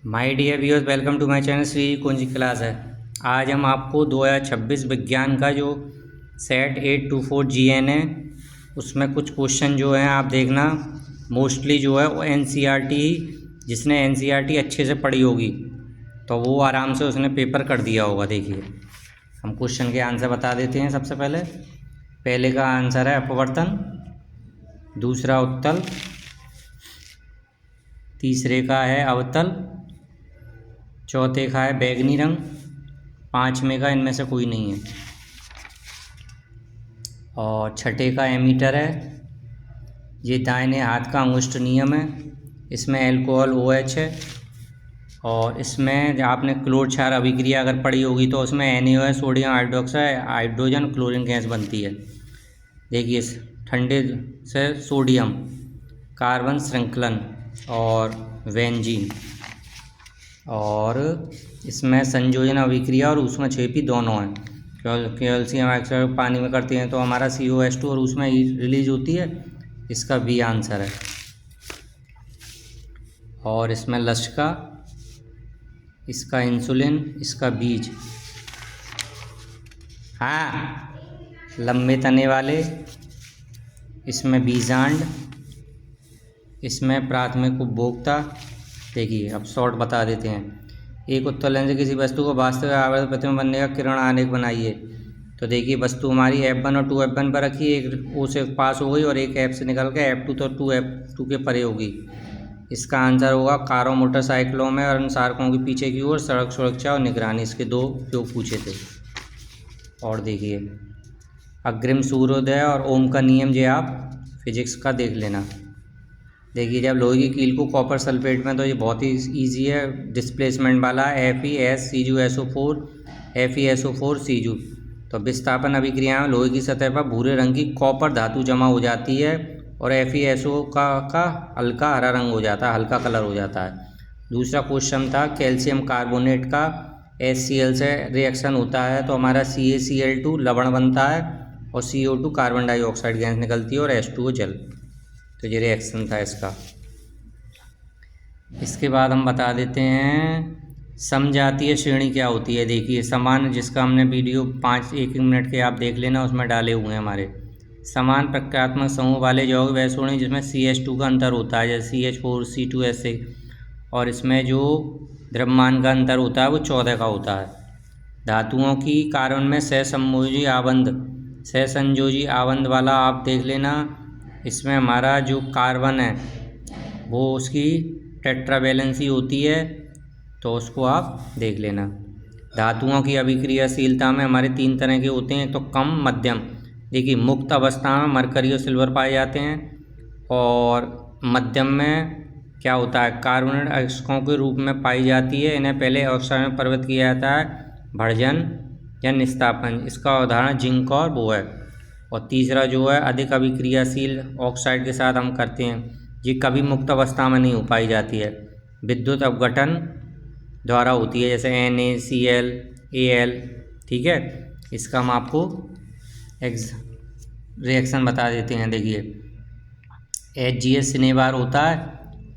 My dear viewers, welcome to my channel Shri Kunj class है। आज हम आपको 2026 विज्ञान का जो सेट 824 जीएन है उसमें कुछ क्वेश्चन जो हैं आप देखना। मोस्टली जो है वो एनसीईआरटी, जिसने एनसीईआरटी अच्छे से पढ़ी होगी तो वो आराम से उसने पेपर कर दिया होगा। देखिए हम क्वेश्चन के आंसर बता देते हैं। सबसे पहले का आंसर है अपवर्तन, दूसरा उत्तल, तीसरे का है अवतल, चौथे का है बैगनी रंग, पाँचवें का इनमें से कोई नहीं है, और छठे का एमीटर है। ये दाहिने हाथ का अंगुष्ठ नियम है। इसमें एल्कोहल OH है, और इसमें आपने क्लोर क्षार अभिक्रिया अगर पढ़ी होगी तो उसमें NaOH sodium hydroxide hydrogen chlorine gas बनती है। देखिए ठंडे से सोडियम, कार्बन श्रृंखलन और बेंजीन, और इसमें संयोजन अभिक्रिया और ऊष्मक्षेपी दोनों हैं। कैल्शियम ऑक्साइड पानी में करते हैं तो हमारा COH2 और उसमें रिलीज होती है। इसका B आंसर है। और इसमें लसिका, इसका इंसुलिन, इसका बीज। हाँ, लंबे तने वाले, इसमें बीजांड, इसमें प्राथमिक उपभोक्ता। देखिए अब शॉर्ट बता देते हैं। एक उत्तल लेंस से किसी वस्तु को वास्तविक आवर्त प्रतिबिंब बनने का किरण आलेख बनाइए। तो देखिए वस्तु हमारी F1 और 2F1 पर रखी है, एक O से पास हो गई और एक F से निकल के F2 तो 2F2 के परे होगी। इसका आंसर होगा कारों मोटरसाइकिलों में और अनुसारकों के पीछे की ओर सड़क सुरक्षा और निगरानी। इसके दो उपयोग पूछे थे। और देखिए अग्रिम सूर्योदय और ओम का नियम जो आप फिजिक्स का देख लेना। देखिए जब लोहे की कील को कॉपर सल्फेट में, तो ये बहुत ही ईजी है, डिस्प्लेसमेंट वाला FeSCuSO4 FeSO4Cu। तो विस्थापन अभिक्रिया में लोहे की सतह पर भूरे रंग की कॉपर धातु जमा हो जाती है और FeSO का हल्का हरा रंग हो जाता है, हल्का कलर हो जाता है। दूसरा क्वेश्चन था कैल्शियम कार्बोनेट का HCl से रिएक्शन होता है तो हमारा CaCl2 लवण बनता है और CO2 कार्बन डाइऑक्साइड गैस निकलती है और H2O जल। तो ये रिएक्शन था इसका। इसके बाद हम बता देते हैं समजातीय श्रेणी क्या होती है। देखिए समान, जिसका हमने वीडियो 1 मिनट के आप देख लेना, उसमें डाले हुए हैं हमारे। समान प्रक्रियात्मक समूह वाले यौगिक वह श्रेणी जिसमें CH2 का अंतर होता है, जैसे CH4 C2S6, और इसमें जो द्रव्यमान का अंतर होता है वो 14 का होता है। धातुओं की कार्बन में सहसंयोजी आबंध वाला आप देख लेना। इसमें हमारा जो कार्बन है वो उसकी टेट्रावैलेंसी होती है, तो उसको आप देख लेना। धातुओं की अभिक्रियाशीलता में हमारे 3 तरह के होते हैं, तो कम, मध्यम। देखिए मुक्त अवस्था में मरकरी और सिल्वर पाए जाते हैं, और मध्यम में क्या होता है, कार्बोनेट अयस्कों के रूप में पाई जाती है। इन्हें पहले ऑक्साइड में परिवर्तित किया जाता है भर्जन या निस्तापन। इसका उदाहरण जिंक और वो है। और तीसरा जो है अधिक अभिक्रियाशील ऑक्साइड के साथ हम करते हैं, ये कभी मुक्त अवस्था में नहीं हो पाई जाती है, विद्युत अपघटन द्वारा होती है, जैसे NaCl Al। ठीक है, इसका हम आपको रिएक्शन बता देते हैं। देखिए HGS सिनेबार होता है,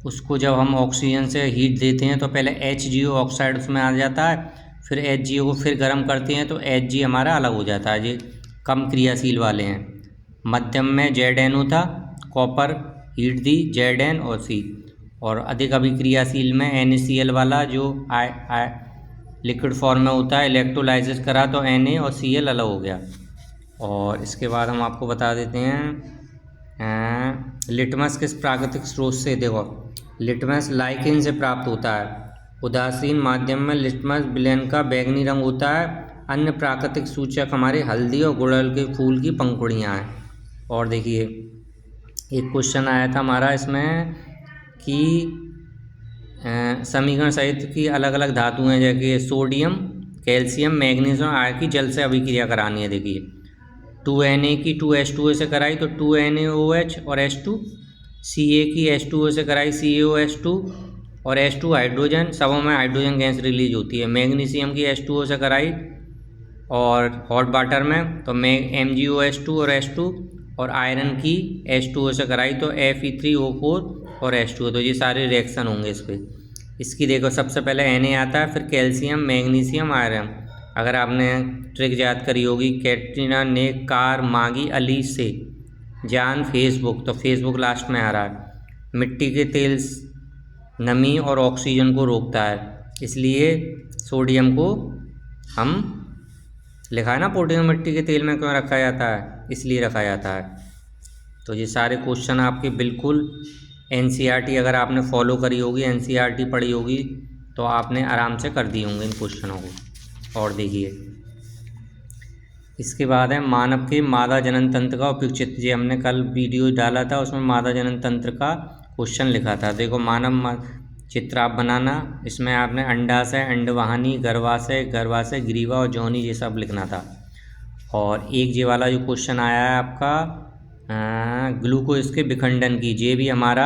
उसको जब हम ऑक्सीजन से हीट देते हैं तो पहले HGO ऑक्साइड उसमें आ जाता है, फिर HGO को फिर गर्म करते हैं तो Hg हमारा अलग हो जाता है। ये कम क्रियाशील वाले हैं। मध्यम में ZNO था, कॉपर हीट दी Zn और C। और अधिक अभिक्रियाशील में NaCl वाला जो लिक्विड फॉर्म में होता है, इलेक्ट्रोलाइसिस करा तो Na और Cl अलग हो गया। और इसके बाद हम आपको बता देते हैं लिटमस किस प्राकृतिक स्रोत से। देखो लिटमस लाइकेन से प्राप्त होता है। उदासीन माध्यम में लिटमस विलेन का बैगनी रंग होता है। अन्य प्राकृतिक सूचक हमारे हल्दी और गुड़हल के फूल की पंखुड़ियाँ हैं। और देखिए एक क्वेश्चन आया था हमारा इसमें कि समीकरण सहित की अलग अलग धातुएं, जैसे सोडियम, कैल्शियम, मैग्नीशियम आदि की जल से अभिक्रिया करानी है। देखिए 2Na की 2H2O से कराई तो 2NaOH और H2, Ca की H2O से कराई CaOH2 और H2 हाइड्रोजन, सबों में हाइड्रोजन गैस रिलीज होती है। मैग्नीशियम की H2O से कराई और हॉट वाटर में तो MgOH2 और H2, और आयरन की H2O से कराई तो Fe3O4 और H2O। तो ये सारे रिएक्शन होंगे इस पर। इसकी देखो सबसे पहले Na आता है, फिर कैल्शियम, मैग्नीशियम, आयरन। अगर आपने ट्रिक याद करी होगी, कैटरीना ने कार मांगी अली से, जान फेसबुक, तो फेसबुक लास्ट में आ रहा है। मिट्टी के तेल नमी और ऑक्सीजन को रोकता है, इसलिए सोडियम को हम लिखा है ना, पोटेशियम मिट्टी के तेल में क्यों रखा जाता है, इसलिए रखा जाता है। तो ये सारे क्वेश्चन आपके बिल्कुल NCERT अगर आपने फॉलो करी होगी, NCERT पढ़ी होगी, तो आपने आराम से कर दिए होंगे इन क्वेश्चनों को। और देखिए इसके बाद है मानव के मादा जनन तंत्र का उपयुक्त चित्र। ये हमने कल वीडियो डाला था, उसमें मादा जनन तंत्र का क्वेश्चन लिखा था। देखो मानव चित्र आप बनाना, इसमें आपने अंडाशय, अंडवाहिनी, गर्भाशय, गर्भाशय, ग्रीवा और जोनी ये सब लिखना था। और एक ये वाला जो क्वेश्चन आया है आपका ग्लूकोज के विखंडन की, ये भी हमारा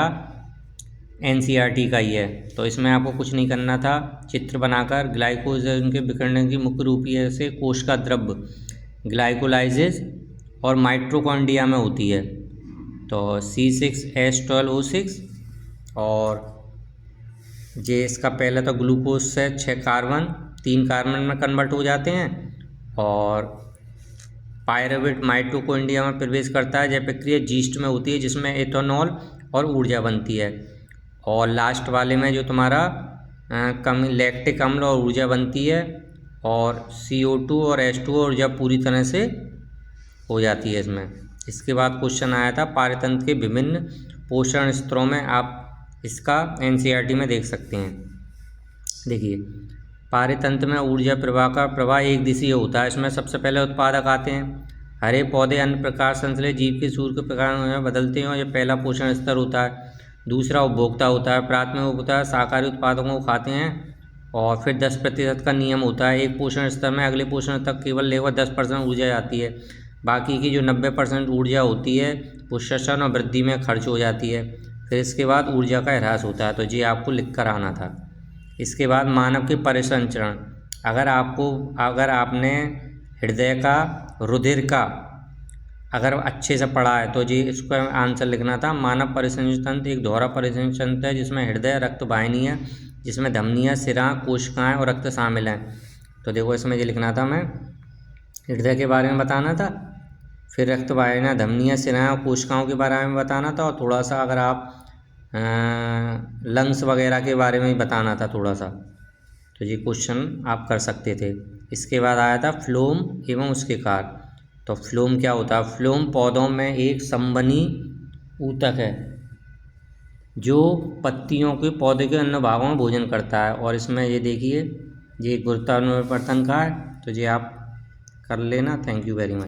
NCERT का ही है। तो इसमें आपको कुछ नहीं करना था, चित्र बनाकर ग्लाइकोज के विखंडन की मुख्य रूपीय से कोश का द्रव्य ग्लाइकोलाइसिस और माइटोकॉन्ड्रिया में होती है। तो C6H12O6 और ये इसका पहले तो ग्लूकोज से 6 कार्बन 3 कार्बन में कन्वर्ट हो जाते हैं और पायरुवेट माइटोकॉन्ड्रिया में प्रवेश करता है। यह प्रक्रिया जीस्ट में होती है जिसमें एथेनॉल और ऊर्जा बनती है। और लास्ट वाले में जो तुम्हारा लैक्टिक अम्ल और ऊर्जा बनती है, और CO2 और H2 ऊर्जा पूरी तरह से हो जाती है इसमें। इसके बाद क्वेश्चन आया था पारतंत्र के विभिन्न पोषण स्तरों में, आप इसका NCERT में देख सकते हैं। देखिए पारतंत्र में ऊर्जा प्रवाह का प्रवाह एक दिशीय होता है। इसमें सबसे पहले उत्पादक आते हैं, हरे पौधे अन्य प्रकार संश्लेषित जीव के सूर्य के प्रकार में बदलते हैं, और यह पहला पोषण स्तर होता है। दूसरा उपभोक्ता होता है, प्राथमिक उपभोक्ता शाकाहारी उत्पादों को खाते हैं, और फिर 10% का नियम होता है। एक पोषण स्तर में अगले पोषण तक केवल लगभग 10% ऊर्जा आती है, बाकी की जो 90% ऊर्जा होती है वो श्वसन और वृद्धि में खर्च हो जाती है। फिर इसके बाद ऊर्जा का ह्रास होता है। तो ये आपको लिख कर आना था। इसके बाद मानव के परिसंचरण, अगर आपने हृदय का, रुधिर का अगर अच्छे से पढ़ा है तो जी इसका आंसर लिखना था। मानव परिसंचरण तंत्र एक दोहरा परिसंचरण तंत्र है जिसमें हृदय, रक्त वाहिनियाँ, जिसमें धमनियाँ, सिरा, कोशिकाएँ और रक्त शामिल हैं। तो देखो इसमें ये लिखना था, मैं हृदय के बारे में बताना था, फिर रक्त वाहिनियाँ, धमनियाँ, सिराएँ और कोशिकाओं के बारे में बताना था, और थोड़ा सा अगर आप लंग्स वगैरह के बारे में बताना था थोड़ा सा। तो ये क्वेश्चन आप कर सकते थे। इसके बाद आया था फ्लोम एवं उसके कार्य। तो फ्लोम क्या होता है? फ्लोम पौधों में एक संवहनी ऊतक है जो पत्तियों के पौधे के अन्य भागों में भोजन करता है। और इसमें ये देखिए ये गुरुत्वाकर्षण का है, तो ये आप कर लेना। Thank you very much.